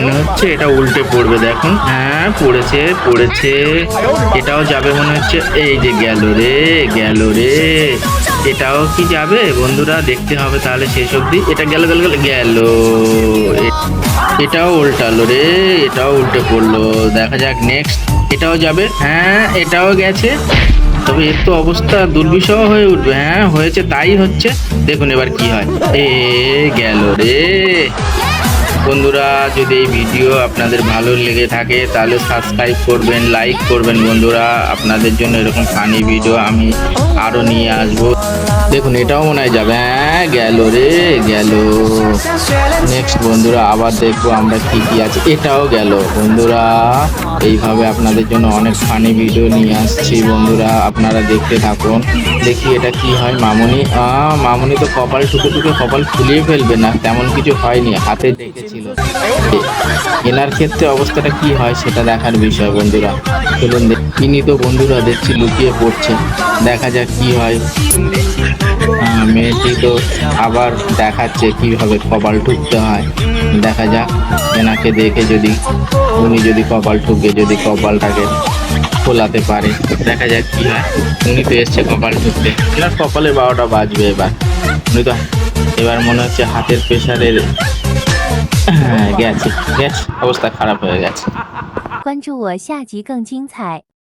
মনে হচ্ছে এটা উল্টে পড়বে, দেখুন। হ্যাঁ, পড়েছে পড়েছে। এটাও যাবে মনে হচ্ছে। এই যে গেল রে, গেল রে। এটাও কি যাবে বন্ধুরা? দেখতে হবে তাহলে শেষ অবধি। এটা গেল গেল গেল গেল। এটাও উল্টালো রে, এটাও উল্টে পড়লো। দেখা যাক নেক্সট। এটাও যাবে। হ্যাঁ, এটাও গেছে। তবে এর তো অবস্থা দুর্বিষহ হয়ে উঠবে। হ্যাঁ, হয়েছে, তাই হচ্ছে। দেখুন এবার কি হয়। এ গেল রে। বন্ধুরা, যদি এই ভিডিও আপনাদের ভালো লেগে থাকে তাহলে সাবস্ক্রাইব করবেন, লাইক করবেন বন্ধুরা। আপনাদের জন্য এরকম ফানি ভিডিও আমি আরো নিয়ে আসবো। দেখুন এটাও মনে হয় যাবে। হ্যাঁ, গেল রে, গেল। নেক্সট বন্ধুরা, আবার দেখবো আমরা কি কি আছে। এটাও গেল বন্ধুরা। এইভাবে আপনাদের জন্য অনেক ফানি ভিডিও নিয়ে আসছি বন্ধুরা, আপনারা দেখতে থাকুন। দেখি এটা কি হয়। মামুনি মামুনি তো কপাল টুকে টুকে কপাল ফুলিয়ে ফেলবে না, তেমন কিছু হয়নি, হাতে ডেকেছিল। এনার ক্ষেত্রে অবস্থাটা কি হয় সেটা দেখার বিষয় বন্ধুরা। চলুন ইনি তো বন্ধুরা দেখছি লুকিয়ে পড়ছে, দেখা যাক কি হয়। মেয়েটি তো আবার দেখাচ্ছে কিভাবে কপাল ঠুকতে হয়। দেখা যাক এনাকে দেখে, যদি উনি যদি কপাল ঠুকে, যদি কপালটাকে খোলাতে পারে, দেখা যাক কি হয়। উনি তো এসছে কপাল ঠুকতে, এনার কপালে 12টা বাজবে এবার। উনি তো এবার মনে হচ্ছে হাতের প্রেসারের, হ্যাঁ গেছে গেছে, অবস্থা খারাপ হয়ে গেছে।关注我，下集更精彩。